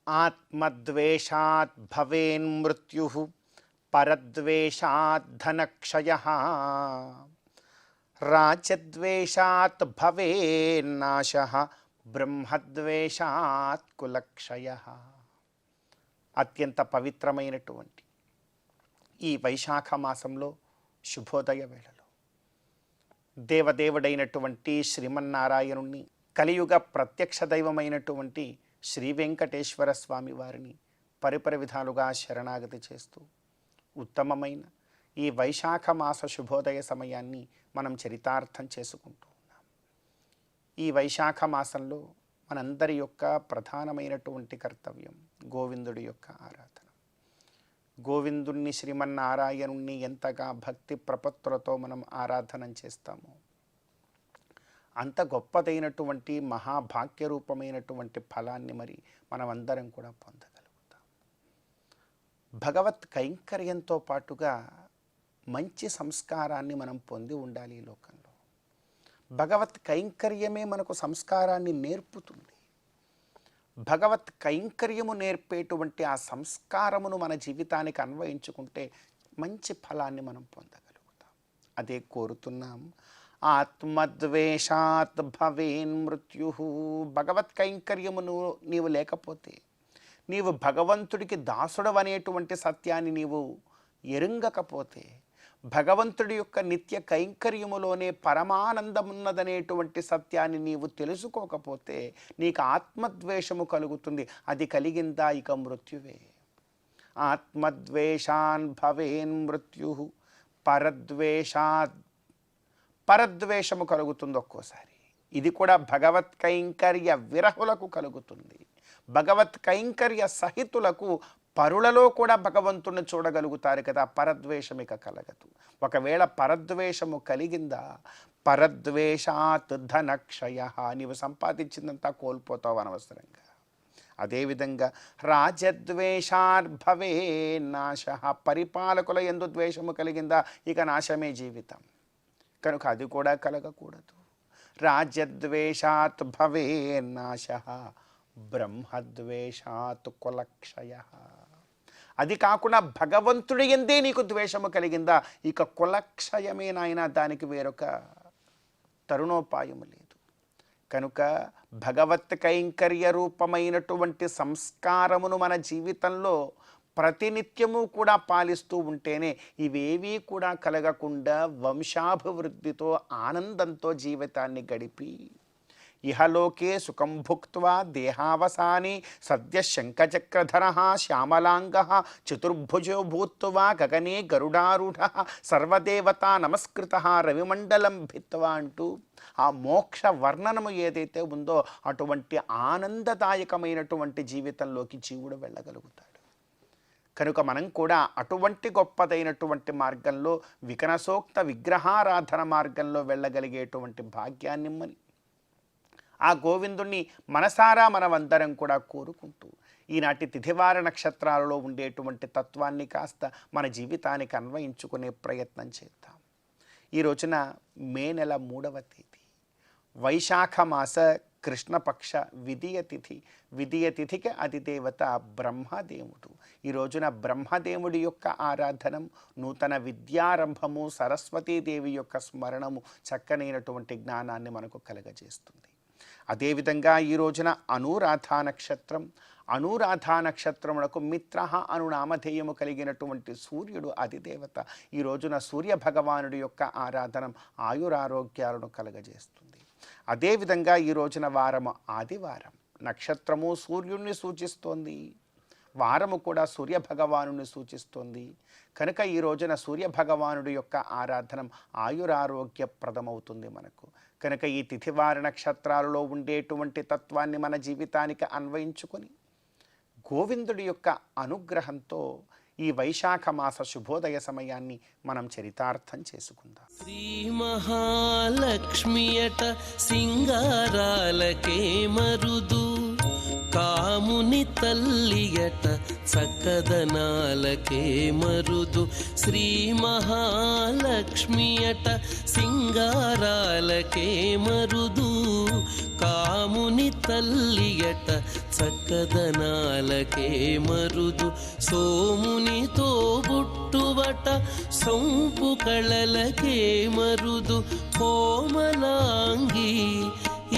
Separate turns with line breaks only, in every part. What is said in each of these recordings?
ఆత్మద్వేషాత్ భవేన్మృత్యుః పరద్వేషాత్ ధనక్షయః రాజద్వేషాత్ భవేన్నాశః బ్రహ్మద్వేషాత్ కులక్షయః. అత్యంత పవిత్రమైనటువంటి ఈ వైశాఖ మాసంలో శుభోదయ వేళలో దేవదేవుడైనటువంటి శ్రీమన్నారాయణుణ్ణి, కలియుగ ప్రత్యక్ష దైవమైనటువంటి శ్రీ వెంకటేశ్వర స్వామి వారిని పరిపరి విధాలుగా శరణాగతి చేస్తూ ఉత్తమమైన ఈ వైశాఖ మాస శుభోదయ సమయాన్ని మనం చరితార్థం చేసుకుంటూ ఉన్నాం. ఈ వైశాఖ మాసంలో మనందరి యొక్క ప్రధానమైనటువంటి కర్తవ్యం గోవిందుడి యొక్క ఆరాధన. గోవిందుణ్ణి, శ్రీమన్నారాయణుణ్ణి ఎంతగా భక్తి ప్రపత్తులతో మనం ఆరాధన చేస్తామో అంత గొప్పదైనటువంటి మహాభాగ్య రూపమైనటువంటి ఫలాన్ని మరి మనమందరం కూడా పొందగలుగుతాం. భగవత్ కైంకర్యంతో పాటుగా మంచి సంస్కారాన్ని మనం పొంది ఉండాలి. ఈ లోకంలో భగవత్ కైంకర్యమే మనకు సంస్కారాన్ని నేర్పుతుంది. భగవత్ కైంకర్యము నేర్పేటువంటి ఆ సంస్కారమును మన జీవితానికి అన్వయించుకుంటే మంచి ఫలాన్ని మనం పొందగలుగుతాం. అదే కోరుతున్నాం. ఆత్మద్వేషాత్ భవేన్మృత్యుః. భగవత్ కైంకర్యము నీవు లేకపోతే, నీవు భగవంతుడికి దాసుడవు అనేటువంటి సత్యాన్ని నీవు ఎరుంగకపోతే, భగవంతుడి యొక్క నిత్య కైంకర్యములోనే పరమానందమున్నదనేటువంటి సత్యాన్ని నీవు తెలుసుకోకపోతే నీకు ఆత్మద్వేషము కలుగుతుంది. అది కలిగిందా ఇక మృత్యువే. ఆత్మద్వేషాన్ భవేన్మృత్యుః పరద్వేషము కలుగుతుంది ఒక్కోసారి. ఇది కూడా భగవత్ కైంకర్య విరహులకు కలుగుతుంది. భగవత్ కైంకర్య సహితులకు పరులలో కూడా భగవంతుని చూడగలుగుతారు కదా. పరద్వేషం ఇక కలగదు. ఒకవేళ పరద్వేషము కలిగిందా, పరద్వేషాత్ ధనక్షయ. నీవు సంపాదించిందంతా కోల్పోతావు అనవసరంగా. అదేవిధంగా రాజద్వేషాత్ భవే నాశ. పరిపాలకుల యందు ద్వేషము కలిగిందా ఇక నాశమే జీవితం. కనుక అది కూడా కలగకూడదు. రాజ్యద్వేషాత్ భవే నాశ బ్రహ్మద్వేషాత్ కులక్షయ. అది కాకుండా భగవంతుడి యందే నీకు ద్వేషము కలిగిందా ఇక కులక్షయమే నాయన. దానికి వేరొక తరుణోపాయము లేదు. కనుక భగవత్ కైంకర్య రూపమైనటువంటి సంస్కారమును మన జీవితంలో ప్రతినిత్యము కూడా పాలిస్తూ ఉంటేనే ఇవేవీ కూడా కలగకుండా వంశాభివృద్ధితో ఆనందంతో జీవితాన్ని గడిపి ఇహలోకే సుఖం భుక్త్వా దేహావసాని సద్య శంఖచక్రధర శ్యామలాంగ చతుర్భుజో భూత్వా గగనే గరుడారూఢ సర్వదేవతా నమస్కృత రవిమండలం భిత్వా అంటూ ఆ మోక్ష వర్ణనము ఏదైతే ఉందో అటువంటి ఆనందదాయకమైనటువంటి జీవితంలోకి జీవుడు వెళ్ళగలుగుతాడు. కనుక మనం కూడా అటువంటి గొప్పదైనటువంటి మార్గంలో వికనసోక్త విగ్రహారాధన మార్గంలో వెళ్ళగలిగేటువంటి భాగ్యాన్నిమ్మని ఆ గోవిందుణ్ణి మనసారా మనమందరం కూడా కోరుకుంటూ ఈనాటి తిథివార నక్షత్రాలలో ఉండేటువంటి తత్వాన్ని కాస్త మన జీవితానికి అన్వయించుకునే ప్రయత్నం చేద్దాం. ఈ రోజున మే నెల 3వ తేదీ వైశాఖ మాస కృష్ణపక్ష విదియ తిథికి అధిదేవత బ్రహ్మదేవుడు. ఈ రోజున బ్రహ్మదేవుడి యొక్క ఆరాధనం, నూతన విద్యారంభము, సరస్వతీదేవి యొక్క స్మరణము చక్కనైనటువంటి జ్ఞానాన్ని మనకు కలగజేస్తుంది. అదేవిధంగా ఈ రోజున అనురాధా నక్షత్రమునకు మిత్ర అను నామధేయము కలిగినటువంటి సూర్యుడు అధిదేవత. ఈ రోజున సూర్య భగవానుడి యొక్క ఆరాధనం ఆయురారోగ్యాలను కలగజేస్తుంది. అదేవిధంగా ఈ రోజున వారము ఆదివారం. నక్షత్రము సూర్యుడిని సూచిస్తోంది. వారము కూడా సూర్యభగవానుని సూచిస్తుంది కనుక ఈ రోజున సూర్యభగవానుడి యొక్క ఆరాధనం ఆయురారోగ్యప్రదమవుతుంది మనకు. కనుక ఈ తిథివార నక్షత్రాలలో ఉండేటువంటి తత్వాన్ని మన జీవితానికి అన్వయించుకొని గోవిందుడి యొక్క అనుగ్రహంతో ఈ వైశాఖ మాస శుభోదయ సమయాన్ని మనం చరితార్థం చేసుకుందాం.
శ్రీ మహాలక్ష్మియట సింగారాలకే మరుదు, కాముని తల్లియట చక్కదనాలకే మరుదు. శ్రీ మహాలక్ష్మియట సింగారాలకే మరుదు, కాముని తల్లియట చక్కదనాలకే మరుదు. సోమునితో బుట్టువట సొంపు కళలకే మరుదు. కోమలాంగి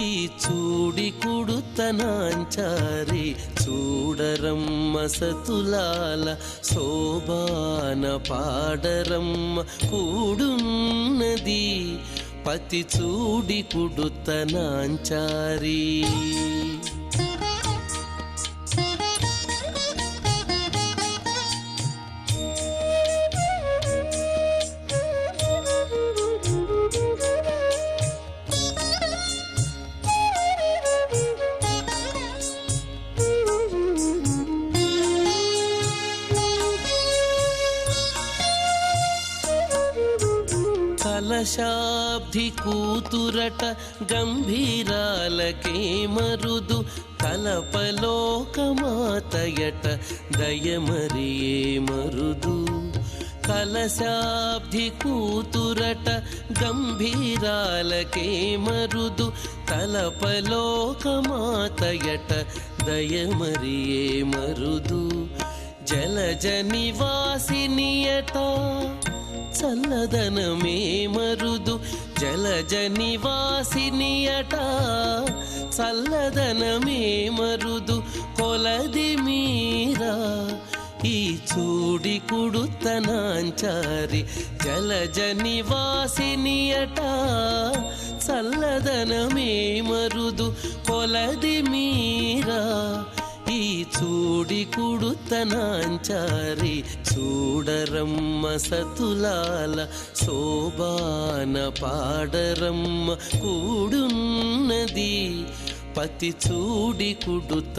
ఈ చూడి కుడుతనాంచారి, చూడరమ్మ సతులాల శోభాన పాడరమ్మ కూడున్నది, పతి చూడి కుడుతనాంచారి. కలశాబ్ది కూతురట గంభీరాలకే మరుదు, కలపలోకమాతయట దయమరియే మరుదు. కలశాబ్ది కూతురట గంభీరాలకే మరుదు, తలపలోకమాతయట దయమరియే మరుదు. జలజ నివాసినియట చల్లదనమే మరుదు, జలజ నివాసినియట చల్లదనమే మరుదు. కొలది మీరా ఈ చూడి కుడుతనాంచారి, జలజ నివాసినియట చల్లదనమే మరుదు. కొలది మీరా ఈ చూడి కుడుతనాంచారి, చూడరమ్మ సతులాల శోభాన పాడరమ్మ కూడున్నది, పతి చూడి కుడుతనాంచారి.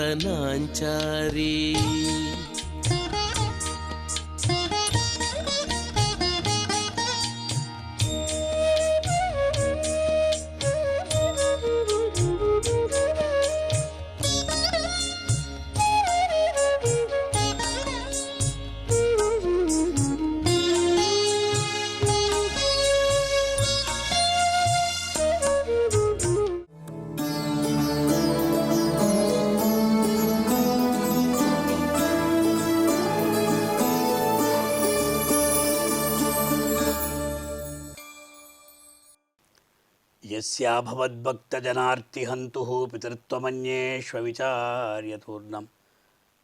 యస్యాభవద్భక్తజనార్తిహంతుః పితృత్వమన్యేష్వవిచార్యతూర్ణం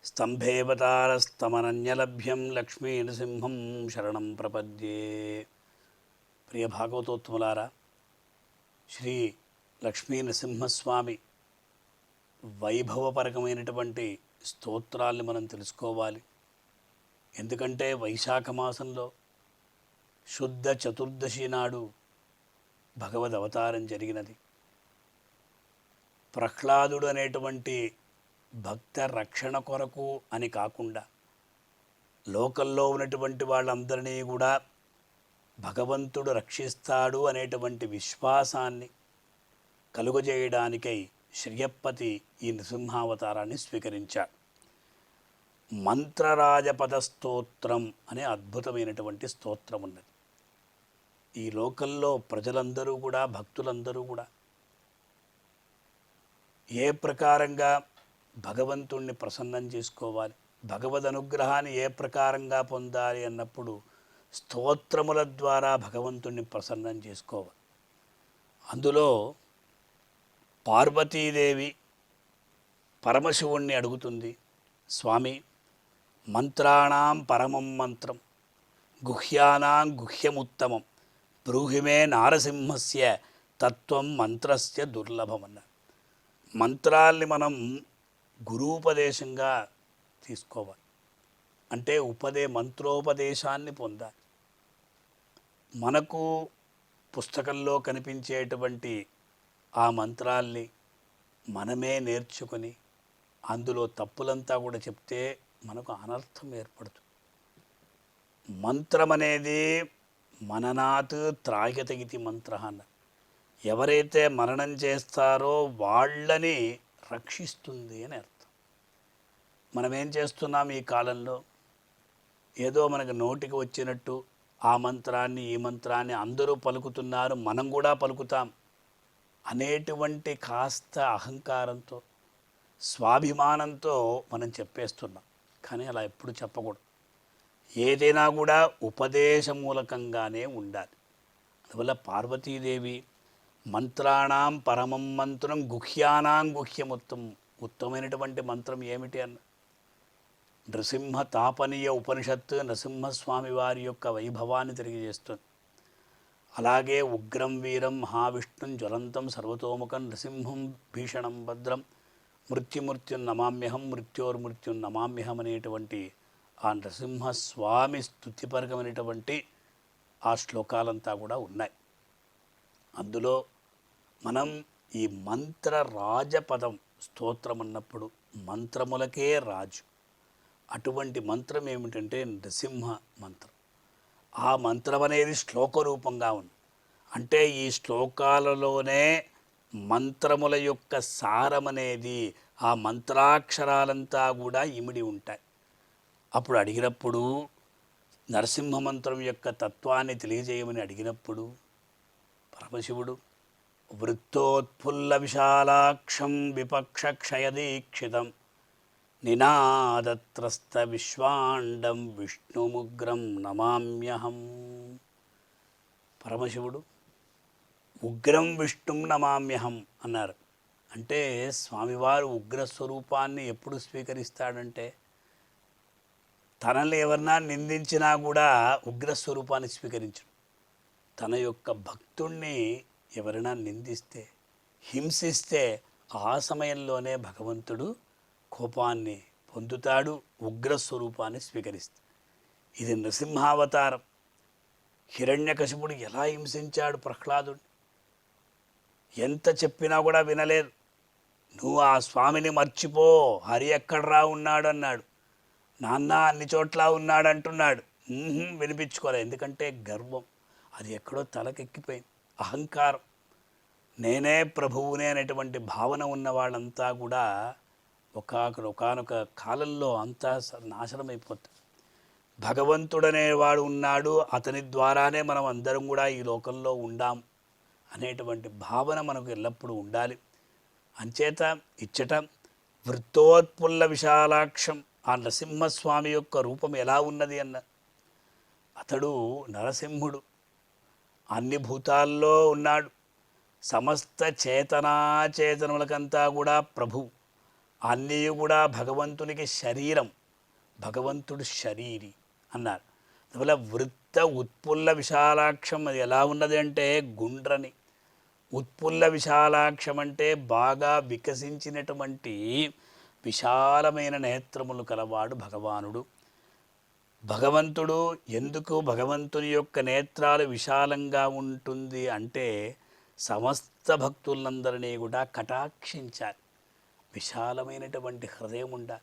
స్తంభేవతారస్తమనన్యలభ్యం లక్ష్మీనృసింహం శరణం ప్రపద్యే. ప్రియ భాగవతోత్తములారా, శ్రీ లక్ష్మీనృసింహస్వామి వైభవపరకమైనటువంటి స్తోత్రాల్ని మనం తెలుసుకోవాలి. ఎందుకంటే వైశాఖ మాసంలో శుద్ధ చతుర్దశి నాడు భగవద్ అవతారం జరిగినది. ప్రహ్లాదుడు అనేటువంటి భక్త రక్షణ కొరకు అని కాకుండా లోకల్లో ఉన్నటువంటి వాళ్ళందరినీ కూడా భగవంతుడు రక్షిస్తాడు అనేటువంటి విశ్వాసాన్ని కలుగజేయడానికై శ్రియప్పతి ఈ నృసింహావతారాన్ని స్వీకరించాడు. మంత్రరాజపద స్తోత్రం అనే అద్భుతమైనటువంటి స్తోత్రం ఉన్నది. ఈ లోకల్లో ప్రజలందరూ కూడా, భక్తులందరూ కూడా ఏ ప్రకారంగా భగవంతుణ్ణి ప్రసన్నం చేసుకోవాలి, భగవద్ అనుగ్రహాన్ని ఏ ప్రకారంగా పొందాలి అన్నప్పుడు స్తోత్రముల ద్వారా భగవంతుణ్ణి ప్రసన్నం చేసుకోవాలి. అందులో పార్వతీదేవి పరమశివుణ్ణి అడుగుతుంది, స్వామి మంత్రాణం పరమం మంత్రం గుహ్యానాం గుహ్యముత్తమం బ్రూహిమే నారసింహస్య తత్వం మంత్రస్య దుర్లభం అన్నారు. మంత్రాల్ని మనం గురూపదేశంగా తీసుకోవాలి. అంటే మంత్రోపదేశాన్ని పొందాలి. మనకు పుస్తకంలో కనిపించేటువంటి ఆ మంత్రాల్ని మనమే నేర్చుకొని అందులో తప్పులంతా కూడా చెప్తే మనకు అనర్థం ఏర్పడుతుంది. మంత్రం అనేది మననాత్ త్రాయత ఇతి మంత్ర అన్నారు. ఎవరైతే మననం చేస్తారో వాళ్ళని రక్షిస్తుంది అని అర్థం. మనం ఏం చేస్తున్నాం ఈ కాలంలో? ఏదో మనకు నోటికి వచ్చినట్టు ఆ మంత్రాన్ని ఈ మంత్రాన్ని అందరూ పలుకుతున్నారు, మనం కూడా పలుకుతాం అనేటువంటి కాస్త అహంకారంతో స్వాభిమానంతో మనం చెప్పేస్తున్నాం. కానీ అలా ఎప్పుడు చెప్పకూడదు. ఏదైనా కూడా ఉపదేశమూలకంగానే ఉండాలి. అందువల్ల పార్వతీదేవి మంత్రాణం పరమం మంత్రం గుహ్యానాం గుహ్యముత్తం, ఉత్తమైనటువంటి మంత్రం ఏమిటి అన్న నృసింహ తాపనీయ ఉపనిషత్తు నరసింహస్వామి వారి యొక్క వైభవాన్ని తెలియజేస్తుంది. అలాగే ఉగ్రం వీరం మహావిష్ణుం జ్వలంతం సర్వతోముఖం నృసింహం భీషణం భద్రం మృత్యుమృత్యుం నమామ్యహం మృత్యోర్మృత్యుం నమామ్యహం అనేటువంటి ఆ నరసింహస్వామి స్తుతిపరకమైనటువంటి ఆ శ్లోకాలంతా కూడా ఉన్నాయి. అందులో మనం ఈ మంత్ర రాజపదం స్తోత్రం అన్నప్పుడు మంత్రములకే రాజు. అటువంటి మంత్రం ఏమిటంటే నృసింహ మంత్రం. ఆ మంత్రం అనేది శ్లోక రూపంగా ఉంది. అంటే ఈ శ్లోకాలలోనే మంత్రముల యొక్క సారం అనేది ఆ మంత్రాక్షరాలంతా కూడా ఇమిడి ఉంటాయి. అప్పుడు అడిగినప్పుడు నరసింహ మంత్రం యొక్క తత్వాన్ని తెలియజేయమని అడిగినప్పుడు పరమశివుడు వృత్తోత్ఫుల్ల విశాలాక్షం విపక్ష క్షయదీక్షితం నినాదత్రస్త విశ్వాండం విష్ణుముగ్రం నమామ్యహం. పరమశివుడు ఉగ్రం విష్ణుం నమామ్యహం అన్నారు. అంటే స్వామివారు ఉగ్రస్వరూపాన్ని ఎప్పుడు స్వీకరిస్తాడంటే తనని ఎవరన్నా నిందించినా కూడా ఉగ్రస్వరూపాన్ని స్వీకరించడు. తన యొక్క భక్తుణ్ణి ఎవరైనా నిందిస్తే హింసిస్తే ఆ సమయంలోనే భగవంతుడు కోపాన్ని పొందుతాడు, ఉగ్రస్వరూపాన్ని స్వీకరిస్తాడు. ఇది నృసింహావతారం. హిరణ్యకశిపుడు ఎలా హింసించాడు ప్రహ్లాదుడు, ఎంత చెప్పినా కూడా వినలేదు. నువ్వు ఆ స్వామిని మర్చిపో, హరి ఎక్కడ్రా ఉన్నాడు అన్నాడు. నాన్న అన్ని చోట్ల ఉన్నాడు అంటున్నాడు. వినిపించుకోలేదు. ఎందుకంటే గర్వం అది ఎక్కడో తలకెక్కిపోయింది. అహంకారం, నేనే ప్రభువునే అనేటువంటి భావన ఉన్న వాళ్ళంతా కూడా ఒకానొక కాలంలో అంతా నాశనమైపోతుంది. భగవంతుడనేవాడు ఉన్నాడు, అతని ద్వారానే మనం అందరం కూడా ఈ లోకంలో ఉండాం అనేటువంటి భావన మనకు ఎల్లప్పుడూ ఉండాలి. అంచేత ఇచ్చట వృత్తోత్పుల్ల విశాలాక్షం ఆ నరసింహస్వామి యొక్క రూపం ఎలా ఉన్నది అన్న, అతడు నరసింహుడు, అన్ని భూతాల్లో ఉన్నాడు, సమస్త చేతనాచేతనములకంతా కూడా ప్రభు, అన్నీ కూడా భగవంతునికి శరీరం, భగవంతుడు శరీరి అన్నారు. అందువల్ల వృత్త ఉత్పుల్ల విశాలాక్షం అది ఎలా ఉన్నది అంటే గుండ్రని, ఉత్పుల్ల విశాలాక్షం అంటే బాగా వికసించినటువంటి విశాలమైన నేత్రములు కలవాడు భగవానుడు. భగవంతుడు ఎందుకు భగవంతుని యొక్క నేత్రాలు విశాలంగా ఉంటుంది అంటే సమస్త భక్తులందరినీ కూడా కటాక్షించాలి. విశాలమైనటువంటి హృదయం ఉండాలి,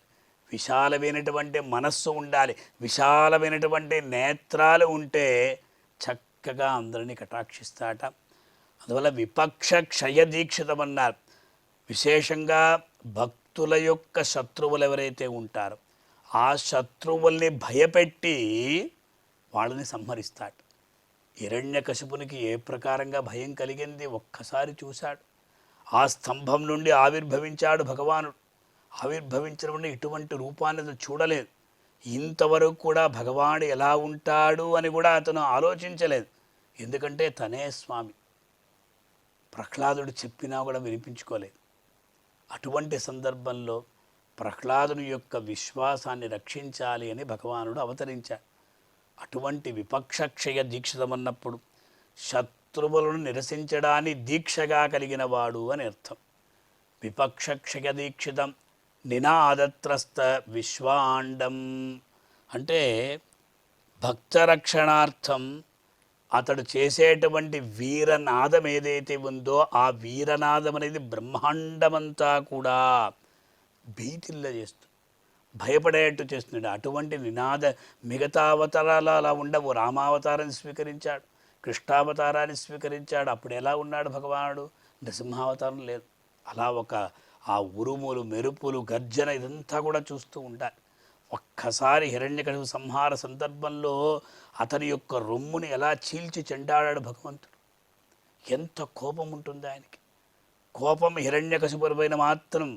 విశాలమైనటువంటి మనస్సు ఉండాలి, విశాలమైనటువంటి నేత్రాలు ఉంటే చక్కగా అందరినీ కటాక్షిస్తాట. అందువల్ల విపక్ష క్షయదీక్షితం అన్నారు. విశేషంగా భక్తుల యొక్క శత్రువులు ఎవరైతే ఉంటారో ఆ శత్రువుల్ని భయపెట్టి వాళ్ళని సంహరిస్తాడు. హిరణ్యకశిపునికి ఏ ప్రకారంగా భయం కలిగింది ఒక్కసారి చూశాడు. ఆ స్తంభం నుండి ఆవిర్భవించాడు భగవానుడు. ఆవిర్భవించినప్పుడు ఇటువంటి రూపాన్ని అతను చూడలేదు. ఇంతవరకు కూడా భగవానుడు ఎలా ఉంటాడు అని కూడా అతను ఆలోచించలేదు. ఎందుకంటే తనే స్వామి. ప్రహ్లాదుడు చెప్పినా కూడా వినిపించుకోలేదు. అటువంటి సందర్భంలో ప్రహ్లాదుని యొక్క విశ్వాసాన్ని రక్షించాలి అని భగవానుడు అవతరించాడు. అటువంటి విపక్షక్షయ దీక్షితమన్నప్పుడు శత్రువులను నిరసించడాన్ని దీక్షగా కలిగిన వాడు అని అర్థం. విపక్షక్షయ దీక్షితం నినాదత్రస్త విశ్వాండం అంటే భక్తరక్షణార్థం అతడు చేసేటువంటి వీరనాదం ఏదైతే ఉందో ఆ వీరనాదం అనేది బ్రహ్మాండమంతా కూడా భీతిల్ల చేస్తుంది, భయపడేట్టు చేస్తున్నాడు. అటువంటి నినాద మిగతా అవతారాలు అలా ఉండవు. రామావతారాన్ని స్వీకరించాడు, కృష్ణావతారాన్ని స్వీకరించాడు, అప్పుడు ఎలా ఉన్నాడు భగవానుడు? నృసింహావతారం లేదు. అలా ఆ ఉరుములు, మెరుపులు, గర్జన ఇదంతా కూడా చూస్తూ ఉండాలి. ఒక్కసారి హిరణ్యకశిపు సంహార సందర్భంలో అతని యొక్క రొమ్ముని ఎలా చీల్చి చెండాడాడు భగవంతుడు. ఎంత కోపం ఉంటుంది ఆయనకి. కోపం హిరణ్యకశిపుపైన మాత్రం,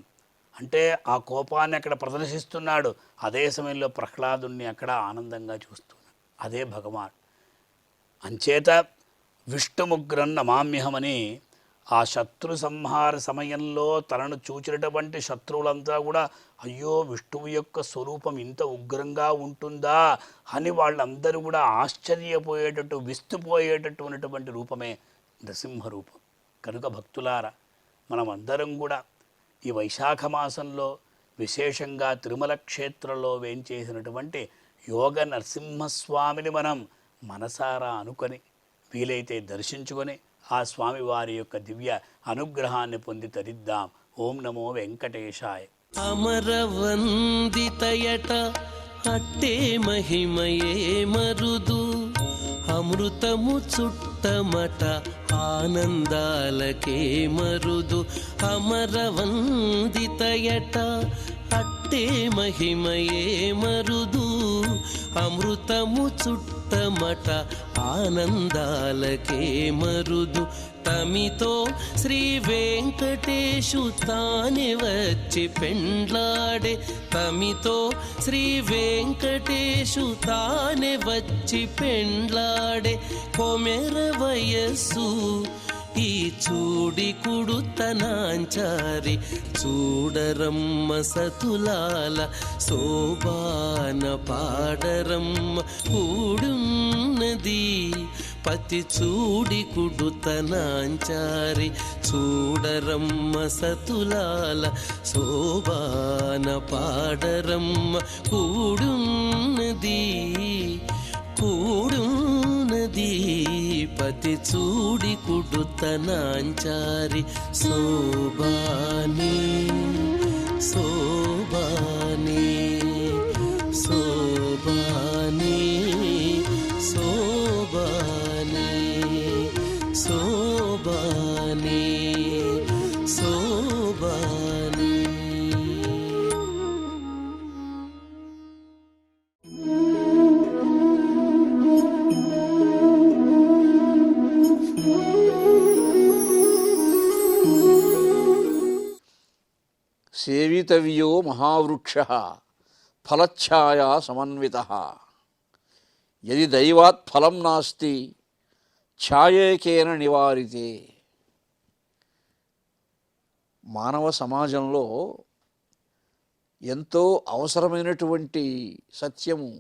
అంటే ఆ కోపాన్ని అక్కడ ప్రదర్శిస్తున్నాడు. అదే సమయంలో ప్రహ్లాదుని అక్కడ ఆనందంగా చూస్తున్నాడు. అదే భగవాన్. అంచేత విష్ణుముగ్రం నమామ్యహమని ఆ శత్రు సంహార సమయంలో తనను చూచినటువంటి శత్రువులంతా కూడా అయ్యో విష్ణువు యొక్క స్వరూపం ఇంత ఉగ్రంగా ఉంటుందా అని వాళ్ళందరూ కూడా ఆశ్చర్యపోయేటట్టు, విస్తుపోయేటట్టు ఉన్నటువంటి రూపమే నృసింహ రూపం. కనుక భక్తులారా, మనమందరం కూడా ఈ వైశాఖ మాసంలో విశేషంగా తిరుమల క్షేత్రంలో వేంచేసినటువంటి యోగ నరసింహస్వామిని మనం మనసారా అనుకొని వీలైతే దర్శించుకొని ఆ స్వామి వారి యొక్క దివ్య అనుగ్రహాన్ని పొంది తరిద్దాం. ఓం నమో వెంకటేశాయ.
అమరవందితయట అట్టే మహిమయే మరుదు, అమృతము చుట్టమట ఆనందాలకే మరుదు. అమరవందితయట అట్టే మహిమయే మరుదు, అమృతము చుట్టమట ఆనందాలకే మరుదు. తమితో శ్రీ వెంకటేశు తానే వచ్చి పెండ్లాడే, తమితో శ్రీ వెంకటేశు తానే వచ్చి పెండ్లాడే. కొమెర వయస్సు ఈ చూడి కుడుతనాంచారి, చూడరమ్మ సతులాల శోభాన పాడరమ్మ కూడున్నది. పతి చూడి కుడుతనాంచారి, చూడరమ్మ సతులాల శోభాన పాడరమ్మ కూడున్నది, కూడున్నది. పతి చూడి కుడుతనాంచారి శోభాని, శోభాని, శోభాని, శోభాని, శోభాని, శోభాని.
సేవితవ్యో మహావృక్షః ఫలఛాయా సమన్వితః, యది దైవాత్ ఫలం నాస్తి ఛాయేకేన నివారితే. మానవ సమాజంలో ఎంతో అవసరమైనటువంటి సత్యము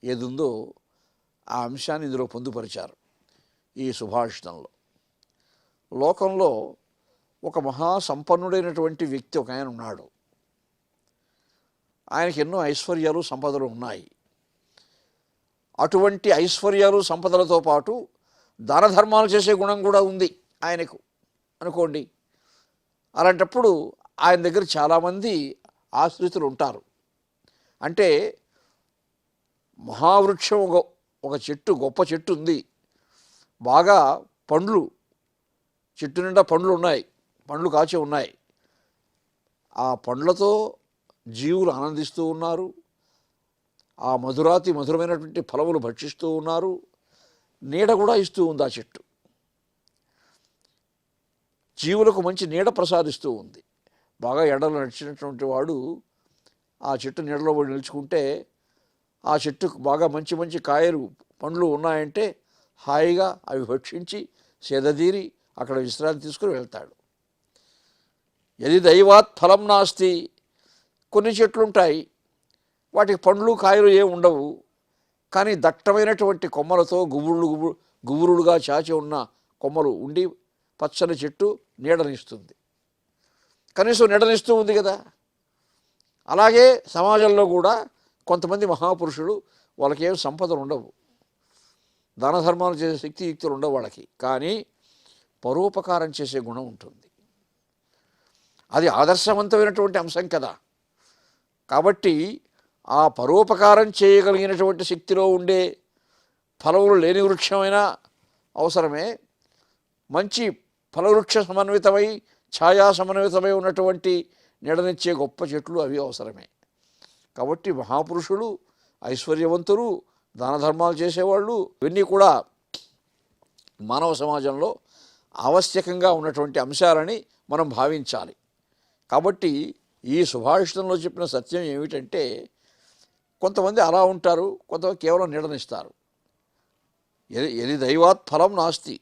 ఏదుందో ఆ అంశాన్ని ఇందులో పొందుపరిచారు ఈ సుభాషితంలో. లోకంలో ఒక మహాసంపన్నుడైనటువంటి వ్యక్తి ఒక ఆయన ఉన్నాడు. ఆయనకి ఎన్నో ఐశ్వర్యాలు, సంపదలు ఉన్నాయి. అటువంటి ఐశ్వర్యాలు, సంపదలతో పాటు దాన ధర్మాలు చేసే గుణం కూడా ఉంది ఆయనకు అనుకోండి. అలాంటప్పుడు ఆయన దగ్గర చాలామంది ఆశ్రితులు ఉంటారు. అంటే మహావృక్షం ఒక చెట్టు, గొప్ప చెట్టు ఉంది, బాగా పండ్లు, చెట్టు నిండా పండ్లు ఉన్నాయి, పండ్లు కాచి ఉన్నాయి. ఆ పండ్లతో జీవులు ఆనందిస్తూ ఉన్నారు, ఆ మధురాతి మధురమైనటువంటి ఫలములు భక్షిస్తూ ఉన్నారు, నీడ కూడా ఇస్తూ ఉంది ఆ చెట్టు. జీవులకు మంచి నీడ ప్రసాదిస్తూ ఉంది. బాగా ఎండలు నడిచినటువంటి వాడు ఆ చెట్టు నీడలో పడి నిలుచుకుంటే ఆ చెట్టుకు బాగా మంచి మంచి కాయలు, పండ్లు ఉన్నాయంటే హాయిగా అవి భక్షించి సేదదీరి అక్కడ విశ్రాంతి తీసుకుని వెళ్తాడు. యది దైవాత్ ఫలం నాస్తి, కొన్ని చెట్లుంటాయి వాటికి పండ్లు కాయలు ఏమి ఉండవు, కానీ దట్టమైనటువంటి కొమ్మలతో గుబురులుగా చాచి ఉన్న కొమ్మలు ఉండి పచ్చని చెట్టు నీడనిస్తుంది. కనీసం నీడనిస్తూ ఉంది కదా. అలాగే సమాజంలో కూడా కొంతమంది మహాపురుషులు వాళ్ళకేం సంపదలు ఉండవు, దాన ధర్మాలు చేసే శక్తి యుక్తులు ఉండవు వాళ్ళకి, కానీ పరోపకారం చేసే గుణం ఉంటుంది. అది ఆదర్శవంతమైనటువంటి అంశం కదా. కాబట్టి ఆ పరోపకారం చేయగలిగినటువంటి శక్తిలో ఉండే ఫలములు లేని వృక్షమైనా అవసరమే, మంచి ఫలవృక్ష సమన్వితమై ఛాయా సమన్వితమై ఉన్నటువంటి నీడనిచ్చే గొప్ప చెట్లు అవి అవసరమే. కాబట్టి మహాపురుషులు, ఐశ్వర్యవంతులు, దాన ధర్మాలు చేసేవాళ్ళు ఇవన్నీ కూడా మానవ సమాజంలో ఆవశ్యకంగా ఉన్నటువంటి అంశాలని మనం భావించాలి. కాబట్టి ఈ సుభాషితంలో చెప్పిన సత్యం ఏమిటంటే, కొంతమంది అలా ఉంటారు, కొంతమంది కేవలం నీడనిస్తారు. ఎది దైవాత్ ఫలం నాస్తి,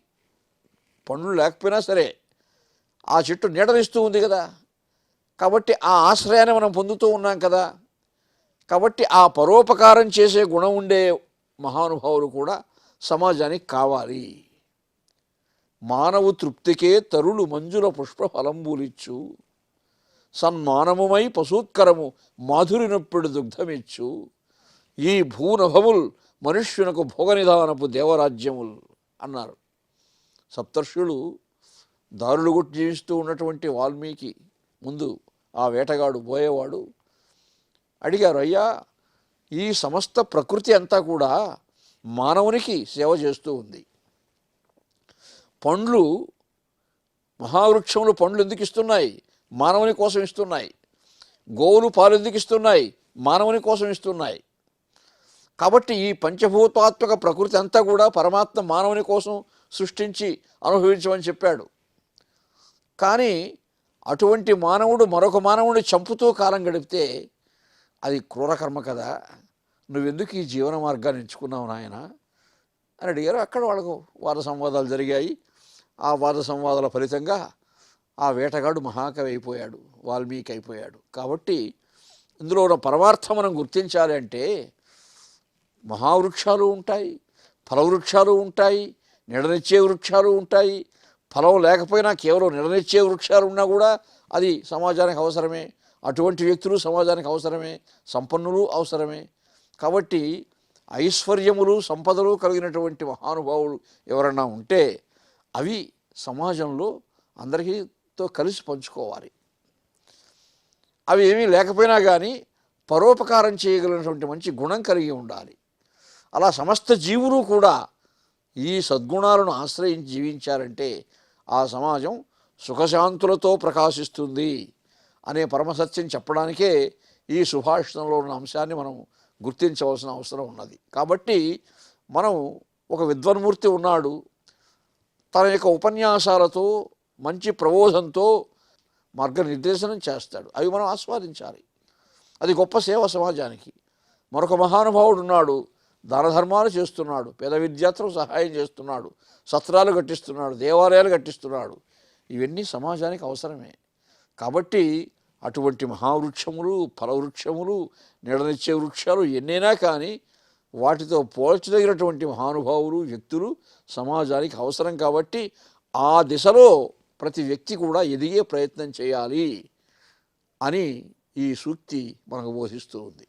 పండ్లు లేకపోయినా సరే ఆ చెట్టు నీడనిస్తూ ఉంది కదా, కాబట్టి ఆ ఆశ్రయాన్ని మనం పొందుతూ ఉన్నాం కదా. కాబట్టి ఆ పరోపకారం చేసే గుణం ఉండే మహానుభావులు కూడా సమాజానికి కావాలి. మానవు తృప్తికే తరులు మంజుల పుష్ప ఫలంబూలిచ్చు, సన్మానముమై పశూత్కరము మాధురినప్పుడు దుగ్ధమిచ్చు, ఈ భూనభముల్ మనుష్యునకు భోగనిధానపు దేవరాజ్యముల్ అన్నారు. సప్తర్షులు దారులు కొట్టి జీవిస్తూ ఉన్నటువంటి వాల్మీకి ముందు ఆ వేటగాడు పోయేవాడు అడిగారు, అయ్యా ఈ సమస్త ప్రకృతి అంతా కూడా మానవునికి సేవ చేస్తూ ఉంది. పండ్లు, మహావృక్షములు పండ్లు ఎందుకు ఇస్తున్నాయి? మానవుని కోసం ఇస్తున్నాయి. గోవులు పాలు ఎందుకు ఇస్తున్నాయి? మానవుని కోసం ఇస్తున్నాయి. కాబట్టి ఈ పంచభూతాత్మక ప్రకృతి అంతా కూడా పరమాత్మ మానవుని కోసం సృష్టించి అనుభవించమని చెప్పాడు. కానీ అటువంటి మానవుడు మరొక మానవుడిని చంపుతూ కాలం గడిపితే అది క్రూరకర్మ కదా, నువ్వెందుకు ఈ జీవన మార్గాన్ని ఎంచుకున్నావు నాయన అని అడిగారు. అక్కడ వాళ్ళకు వాద సంవాదాలు జరిగాయి. ఆ వాద సంవాదాల ఫలితంగా ఆ వేటగాడు మహాకవి అయిపోయాడు, వాల్మీకి అయిపోయాడు. కాబట్టి ఇందులో ఉన్న పరమార్థం మనం గుర్తించాలి అంటే, మహావృక్షాలు ఉంటాయి, ఫలవృక్షాలు ఉంటాయి, నీడనిచ్చే వృక్షాలు ఉంటాయి. ఫలం లేకపోయినా కేవలం నీడనిచ్చే వృక్షాలు ఉన్నా కూడా అది సమాజానికి అవసరమే. అటువంటి వ్యక్తులు సమాజానికి అవసరమే, సంపన్నులు అవసరమే. కాబట్టి ఐశ్వర్యములు, సంపదలు కలిగినటువంటి మహానుభావులు ఎవరన్నా ఉంటే అవి సమాజంలో అందరితో కలిసి పంచుకోవాలి. అవి ఏమీ లేకపోయినా కానీ పరోపకారం చేయగలిగినటువంటి మంచి గుణం కలిగి ఉండాలి. అలా సమస్త జీవులు కూడా ఈ సద్గుణాలను ఆశ్రయించి జీవించారంటే ఆ సమాజం సుఖశాంతులతో ప్రకాశిస్తుంది అనే పరమసత్యం చెప్పడానికే ఈ సుభాషితంలో ఉన్న అంశాన్ని మనం గుర్తించవలసిన అవసరం ఉన్నది. కాబట్టి మనం ఒక విద్వన్మూర్తి ఉన్నాడు, తన యొక్క ఉపన్యాసాలతో మంచి ప్రబోధంతో మార్గనిర్దేశనం చేస్తాడు, అవి మనం ఆస్వాదించాలి. అది గొప్ప సేవ సమాజానికి. మరొక మహానుభావుడు ఉన్నాడు, దాన ధర్మాలు చేస్తున్నాడు, పేద విద్యార్థులకు సహాయం చేస్తున్నాడు, సత్రాలు కట్టిస్తున్నాడు, దేవాలయాలు కట్టిస్తున్నాడు. ఇవన్నీ సమాజానికి అవసరమే. కాబట్టి అటువంటి మహావృక్షములు, ఫలవృక్షములు, నీడనిచ్చే వృక్షాలు ఎన్నైనా కానీ వాటితో పోల్చదగినటువంటి మహానుభావులు, వ్యక్తులు సమాజానికి అవసరం. కాబట్టి ఆ దిశలో ప్రతి వ్యక్తి కూడా ఎదిగే ప్రయత్నం చేయాలి అని ఈ సూక్తి మనకు బోధిస్తూ ఉంది.